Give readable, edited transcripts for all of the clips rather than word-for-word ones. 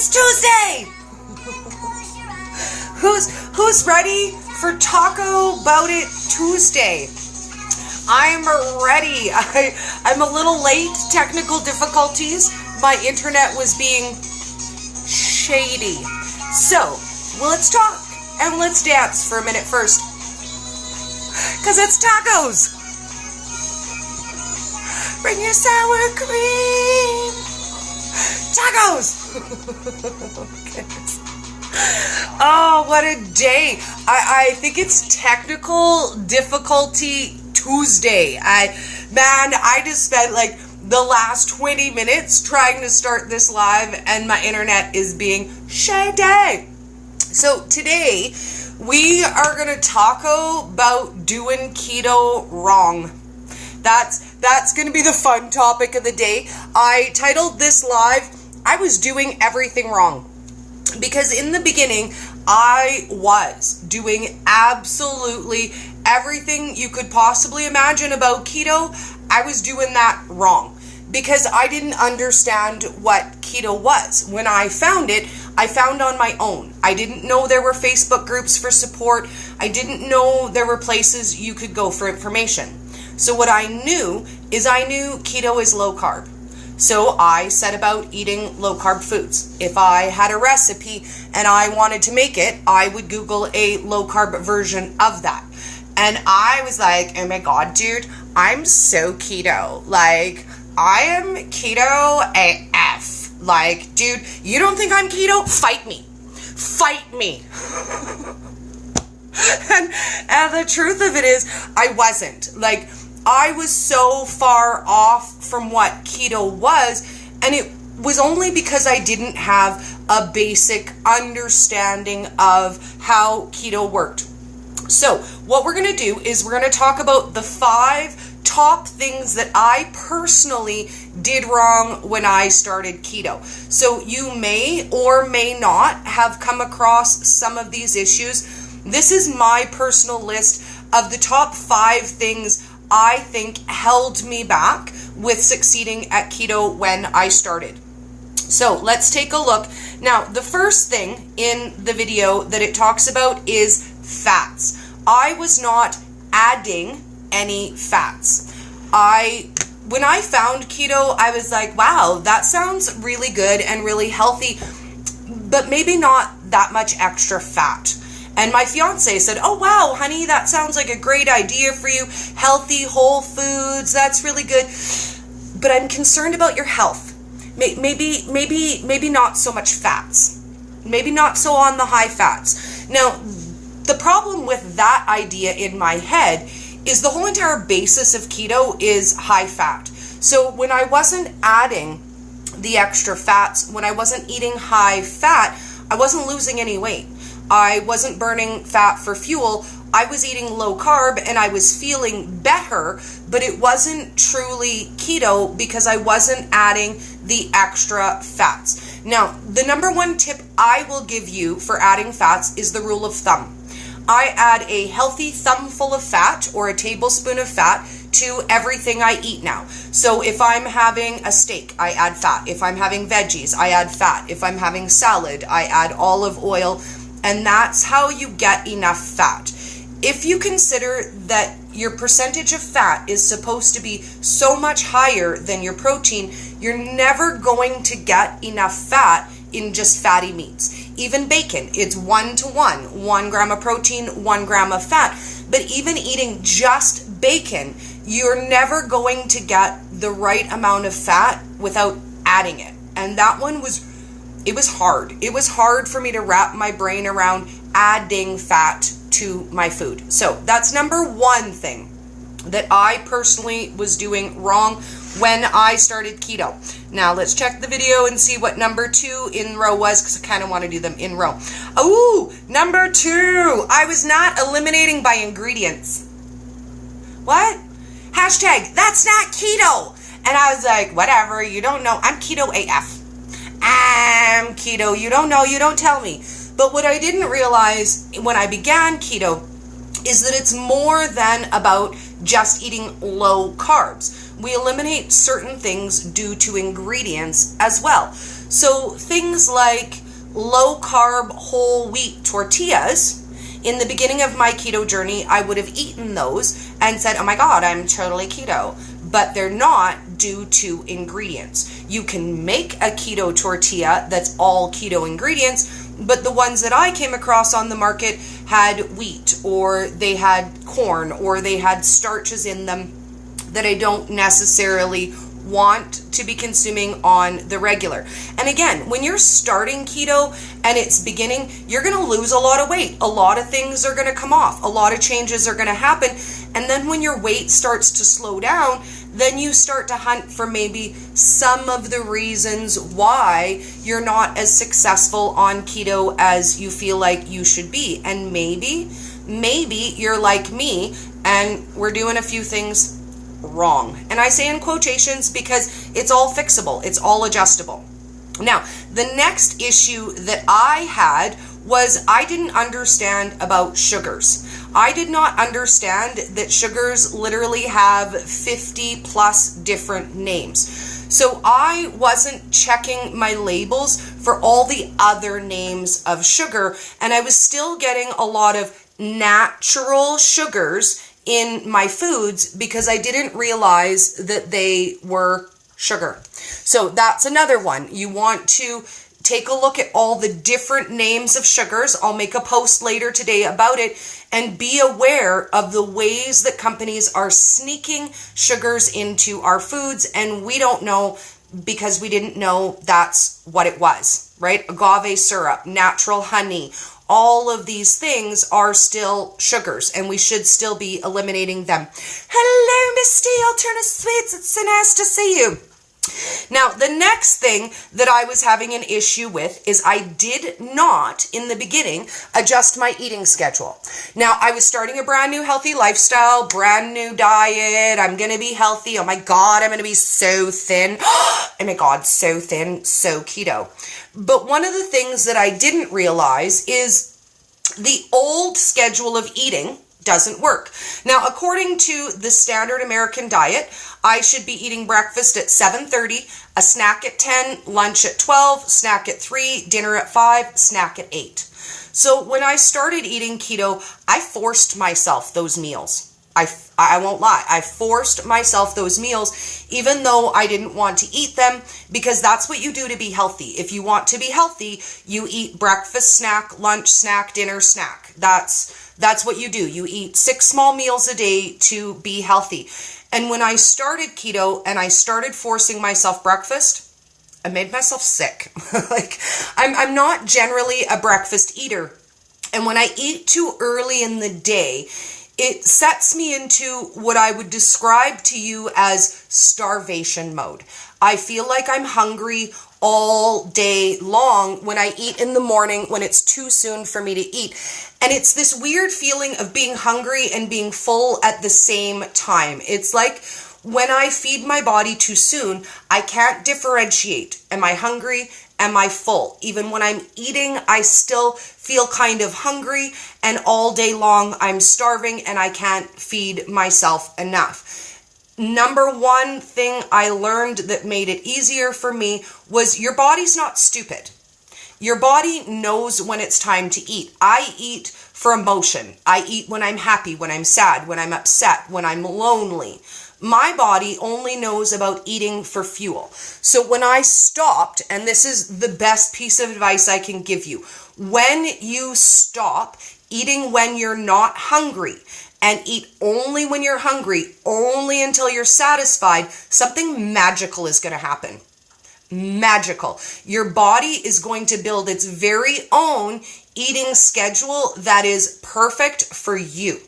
It's Tuesday! Who's ready for Taco Bout It Tuesday? I'm ready. I'm a little late. Technical difficulties. My internet was being shady. So, let's talk and let's dance for a minute first. Because it's tacos. Bring your sour cream. Tacos. Okay. Oh, what a day. I think it's technical difficulty Tuesday. I just spent like the last 20 minutes trying to start this live and my internet is being shady. So today we are going to talk about doing keto wrong. That's going to be the fun topic of the day. I titled this live, I was doing everything wrong. Because in the beginning, I was doing absolutely everything you could possibly imagine about keto. I was doing that wrong because I didn't understand what keto was. When I found it, I found on my own. I didn't know there were Facebook groups for support. I didn't know there were places you could go for information. So what I knew is I knew keto is low carb. So I set about eating low carb foods. If I had a recipe and I wanted to make it, I would Google a low carb version of that. And I was like, oh my God, dude, I'm so keto. Like, I am keto AF. Like, dude, you don't think I'm keto? Fight me. Fight me. and the truth of it is, I wasn't. Like, I was so far off from what keto was, and it was only because I didn't have a basic understanding of how keto worked. So what we're going to do is we're going to talk about the 5 top things that I personally did wrong when I started keto. So you may or may not have come across some of these issues. This is my personal list of the top 5 things I think held me back with succeeding at keto when I started. So let's take a look. Now, the first thing in the video that it talks about is fats. I was not adding any fats. When I found keto, I was like, wow, that sounds really good and really healthy, but maybe not that much extra fat. And my fiance said, oh, wow, honey, that sounds like a great idea for you. Healthy, whole foods, that's really good. But I'm concerned about your health. Maybe not so much fats. Maybe not so on the high fats. Now, the problem with that idea in my head is the whole entire basis of keto is high fat. So when I wasn't adding the extra fats, when I wasn't eating high fat, I wasn't losing any weight. I wasn't burning fat for fuel. I was eating low carb and I was feeling better, but it wasn't truly keto because I wasn't adding the extra fats. Now, the number 1 tip I will give you for adding fats is the rule of thumb. I add a healthy thumbful of fat or a tablespoon of fat to everything I eat now. So if I'm having a steak, I add fat. If I'm having veggies, I add fat. If I'm having salad, I add olive oil. And that's how you get enough fat. If you consider that your percentage of fat is supposed to be so much higher than your protein, you're never going to get enough fat in just fatty meats. Even bacon, it's 1 to 1. 1 gram of protein, 1 gram of fat. But even eating just bacon, you're never going to get the right amount of fat without adding it. And that one was hard. It was hard for me to wrap my brain around adding fat to my food. So that's number 1 thing that I personally was doing wrong when I started keto. Now let's check the video and see what number 2 in row was, because I kind of want to do them in row. Ooh, number 2. I was not eliminating by ingredients. What? Hashtag, that's not keto. And I was like, whatever, you don't know. I'm keto AF. I'm keto. You don't know, you don't tell me. But what I didn't realize when I began keto is that it's more than about just eating low carbs. we eliminate certain things due to ingredients as well. So things like low carb whole wheat tortillas, in the beginning of my keto journey, I would have eaten those and said, oh my God, I'm totally keto. But they're not due to ingredients. You can make a keto tortilla that's all keto ingredients, but the ones that I came across on the market had wheat, or they had corn, or they had starches in them that I don't necessarily want to be consuming on the regular. And again, when you're starting keto and it's beginning, you're going to lose a lot of weight. A lot of things are going to come off. A lot of changes are going to happen. And then when your weight starts to slow down, then you start to hunt for maybe some of the reasons why you're not as successful on keto as you feel like you should be. And maybe you're like me and we're doing a few things wrong. And I say in quotations because it's all fixable. It's all adjustable. Now, the next issue that I had was I didn't understand about sugars. I did not understand that sugars literally have 50 plus different names. So I wasn't checking my labels for all the other names of sugar, and I was still getting a lot of natural sugars in my foods because I didn't realize that they were sugar. So that's another one. You want to take a look at all the different names of sugars. I'll make a post later today about it, and be aware of the ways that companies are sneaking sugars into our foods, and we don't know because we didn't know that's what it was, right? Agave syrup, natural honey, all of these things are still sugars, and we should still be eliminating them. Hello, Misty, Alternative Sweets. It's so nice to see you. Now, the next thing that I was having an issue with is I did not, in the beginning, adjust my eating schedule. Now, I was starting a brand new healthy lifestyle, brand new diet. I'm going to be healthy. Oh my God, I'm going to be so thin. Oh my God, so thin, so keto. But one of the things that I didn't realize is the old schedule of eating doesn't work. Now, according to the standard American diet, I should be eating breakfast at 7:30, a snack at 10, lunch at 12, snack at 3, dinner at 5, snack at 8. So when I started eating keto, I forced myself those meals. I won't lie. I forced myself those meals, even though I didn't want to eat them, because that's what you do to be healthy. If you want to be healthy, you eat breakfast, snack, lunch, snack, dinner, snack. That's what you do. You eat 6 small meals a day to be healthy. And when I started keto and I started forcing myself breakfast, I made myself sick. I'm not generally a breakfast eater. And when I eat too early in the day, it sets me into what I would describe to you as starvation mode. I feel like I'm hungry all day long when I eat in the morning when it's too soon for me to eat. And it's this weird feeling of being hungry and being full at the same time. It's like when I feed my body too soon, I can't differentiate. Am I hungry? Am I full? Even when I'm eating, I still feel kind of hungry, and all day long I'm starving and I can't feed myself enough. Number one thing I learned that made it easier for me was your body's not stupid. Your body knows when it's time to eat. I eat for emotion. I eat when I'm happy, when I'm sad, when I'm upset, when I'm lonely. My body only knows about eating for fuel. So when I stopped, and this is the best piece of advice I can give you, when you stop eating when you're not hungry and eat only when you're hungry, only until you're satisfied, something magical is going to happen. Magical. Your body is going to build its very own eating schedule that is perfect for you.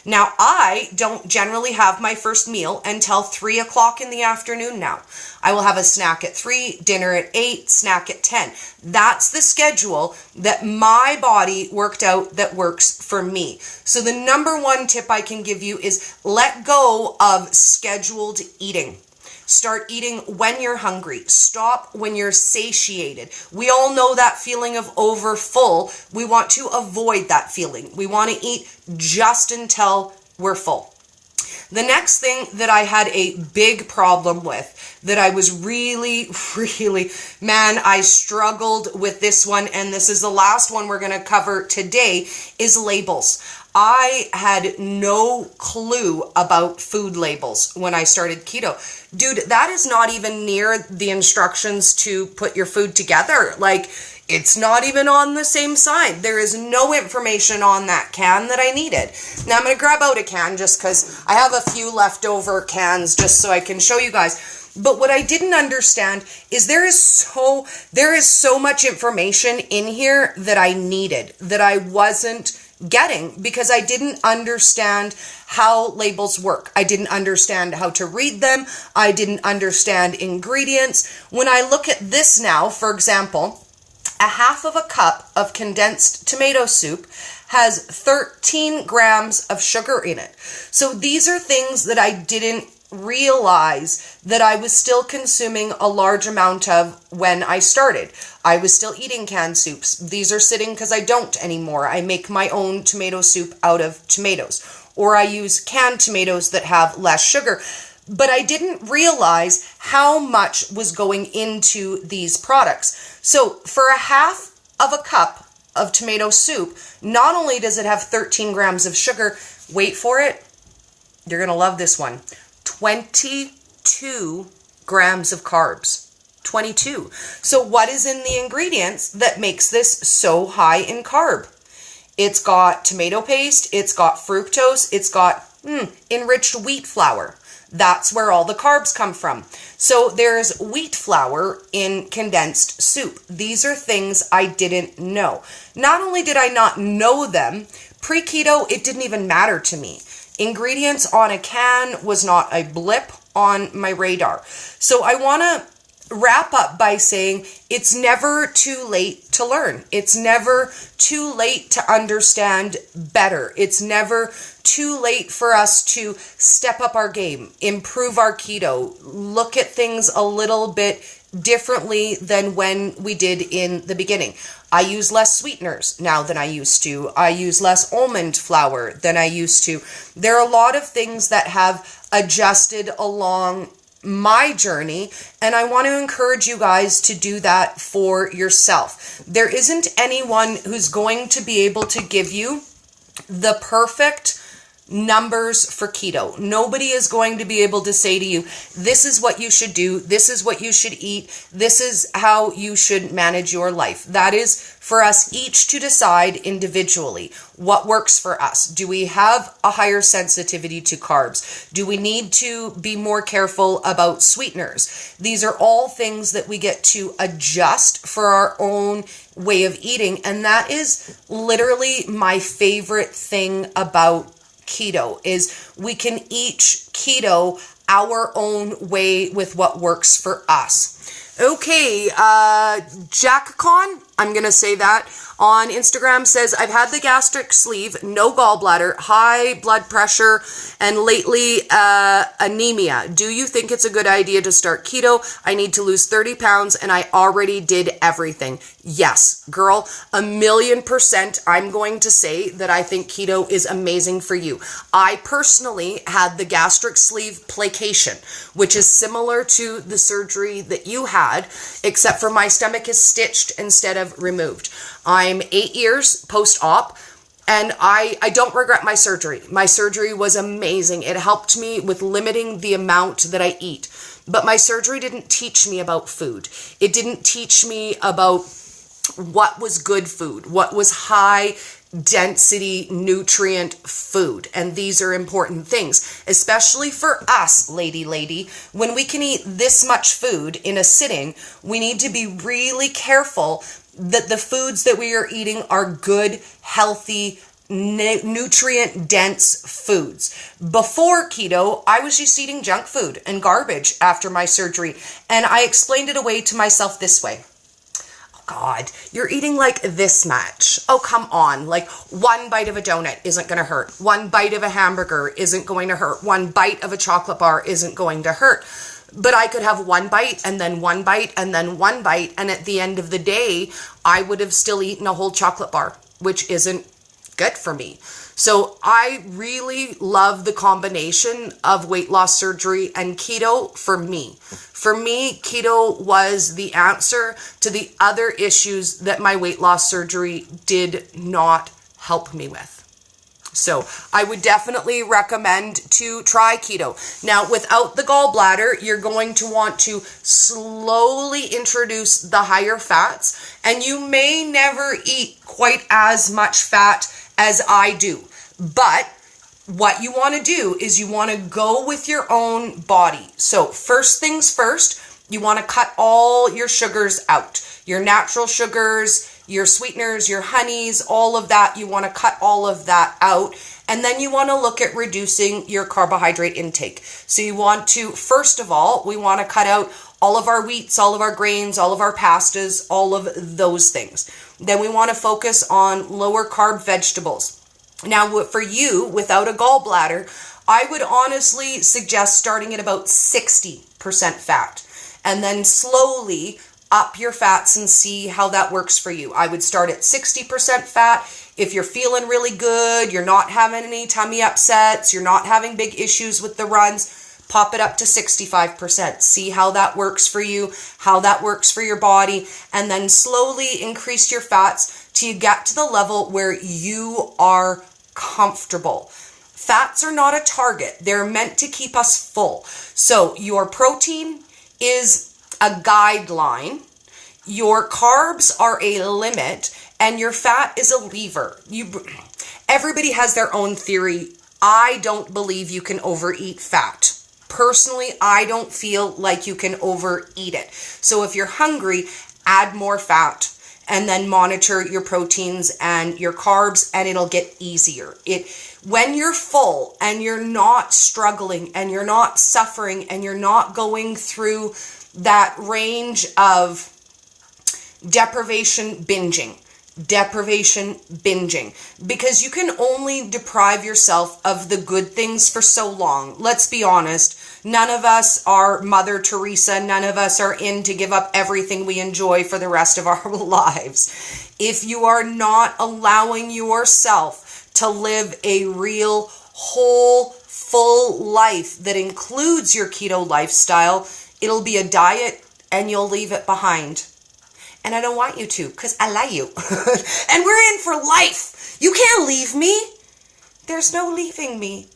Now, I don't generally have my first meal until 3 o'clock in the afternoon now. I will have a snack at 3, dinner at 8, snack at 10. That's the schedule that my body worked out that works for me. So the number one tip I can give you is let go of scheduled eating. Start eating when you're hungry. Stop when you're satiated. We all know that feeling of overfull. We want to avoid that feeling. We want to eat just until we're full. The next thing that I had a big problem with, that I was really, man, I struggled with this one, and this is the last one we're going to cover today, is labels. I had no clue about food labels when I started keto. Dude, that is not even near the instructions to put your food together. Like, it's not even on the same side. There is no information on that can that I needed. Now I'm going to grab out a can just because I have a few leftover cans just so I can show you guys. But what I didn't understand is there is so much information in here that I needed, that I wasn't getting, because I didn't understand how labels work. I didn't understand how to read them. I didn't understand ingredients. When I look at this now, for example, a half of a cup of condensed tomato soup has 13 grams of sugar in it. So these are things that I didn't realize that I was still consuming a large amount of when I started. I was still eating canned soups. These are sitting because I don't anymore. I make my own tomato soup out of tomatoes, or I use canned tomatoes that have less sugar. But I didn't realize how much was going into these products. So for a half of a cup of tomato soup, not only does it have 13 grams of sugar, wait for it, you're going to love this one, 22 grams of carbs. 22. So what is in the ingredients that makes this so high in carb? It's got tomato paste, it's got fructose, it's got enriched wheat flour. That's where all the carbs come from. So there's wheat flour in condensed soup. These are things I didn't know. Not only did I not know them, pre-keto, it didn't even matter to me. Ingredients on a can was not a blip on my radar. So I want to wrap up by saying it's never too late to learn. It's never too late to understand better. It's never too late for us to step up our game, improve our keto, look at things a little bit differently than when we did in the beginning. I use less sweeteners now than I used to. I use less almond flour than I used to. There are a lot of things that have adjusted along my journey, and I want to encourage you guys to do that for yourself. There isn't anyone who's going to be able to give you the perfect numbers for keto. Nobody is going to be able to say to you, this is what you should do, this is what you should eat, this is how you should manage your life. That is for us each to decide individually what works for us. Do we have a higher sensitivity to carbs? Do we need to be more careful about sweeteners? These are all things that we get to adjust for our own way of eating, and that is literally my favorite thing about keto, is we can each keto our own way with what works for us. Okay, JackCon, I'm going to say that, on Instagram says, I've had the gastric sleeve, no gallbladder, high blood pressure, and lately anemia. Do you think it's a good idea to start keto? I need to lose 30 pounds and I already did everything. Yes, girl, 1,000,000%. I'm going to say that I think keto is amazing for you. I personally had the gastric sleeve placation, which is similar to the surgery that you had, except for my stomach is stitched instead of removed. I'm 8 years post-op, and I don't regret my surgery. My surgery was amazing. It helped me with limiting the amount that I eat. But my surgery didn't teach me about food. It didn't teach me about what was good food, what was high density nutrient food. And these are important things, especially for us, lady. When we can eat this much food in a sitting, we need to be really careful that the foods that we are eating are good, healthy, nutrient-dense foods. Before keto, I was just eating junk food and garbage after my surgery, and I explained it away to myself this way. God, you're eating like this much. Oh, come on. Like, one bite of a donut isn't going to hurt. One bite of a hamburger isn't going to hurt. One bite of a chocolate bar isn't going to hurt. But I could have one bite and then one bite and then one bite. And at the end of the day, I would have still eaten a whole chocolate bar, which isn't good for me. So I really love the combination of weight loss surgery and keto for me. For me, keto was the answer to the other issues that my weight loss surgery did not help me with. So I would definitely recommend to try keto. Now, without the gallbladder, you're going to want to slowly introduce the higher fats, and you may never eat quite as much fat as I do. But what you want to do is you want to go with your own body. So first things first, you want to cut all your sugars out. Your natural sugars, your sweeteners, your honeys, all of that. You want to cut all of that out. And then you want to look at reducing your carbohydrate intake. So you want to, first of all, we want to cut out all of our wheats, all of our grains, all of our pastas, all of those things. Then we want to focus on lower carb vegetables. Now, for you, without a gallbladder, I would honestly suggest starting at about 60% fat and then slowly up your fats and see how that works for you. I would start at 60% fat. If you're feeling really good, you're not having any tummy upsets, you're not having big issues with the runs, pop it up to 65%. See how that works for you, how that works for your body, and then slowly increase your fats till you get to the level where you are comfortable. Fats are not a target. They're meant to keep us full. So your protein is a guideline, your carbs are a limit, and your fat is a lever. Everybody has their own theory. I don't believe you can overeat fat. Personally, I don't feel like you can overeat it. So if you're hungry, add more fat and then monitor your proteins and your carbs, and it'll get easier. When you're full and you're not struggling and you're not suffering and you're not going through that range of deprivation binging, because you can only deprive yourself of the good things for so long. Let's be honest. None of us are Mother Teresa. None of us are in to give up everything we enjoy for the rest of our lives. If you are not allowing yourself to live a real, whole, full life that includes your keto lifestyle, it'll be a diet and you'll leave it behind. And I don't want you to, because I like you. And we're in for life. You can't leave me. There's no leaving me.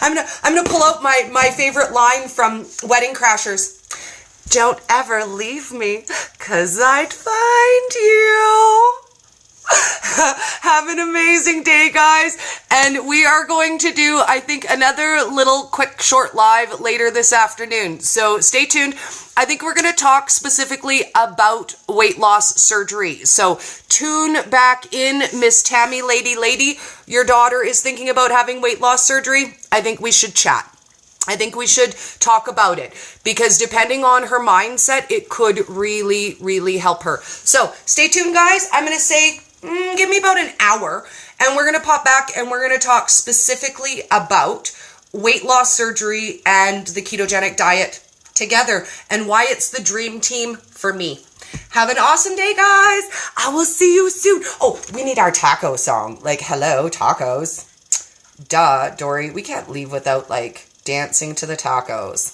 I'm gonna pull out my favorite line from Wedding Crashers. Don't ever leave me, 'cause I'd find you. Have an amazing day, guys. And we are going to do, I think, another little quick short live later this afternoon. So stay tuned. I think we're going to talk specifically about weight loss surgery. So tune back in, Miss Tammy Lady. Your daughter is thinking about having weight loss surgery. I think we should chat. I think we should talk about it, because depending on her mindset, it could really, really help her. So stay tuned, guys. I'm going to say, give me about an hour, and we're going to pop back and we're going to talk specifically about weight loss surgery and the ketogenic diet together and why it's the dream team for me. Have an awesome day, guys. I will see you soon. Oh, we need our taco song. Like, hello, tacos. Duh, Dori. We can't leave without, like, dancing to the tacos.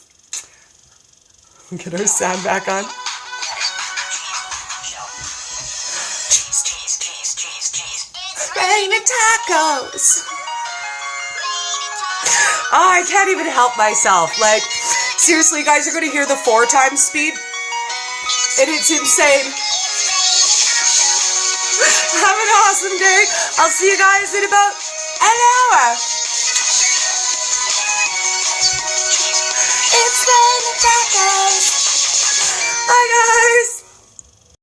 Get our sound back on. Rain and tacos. Oh, I can't even help myself. Like, seriously, you guys are going to hear the 4 times speed, and it's insane. Have an awesome day. I'll see you guys in about...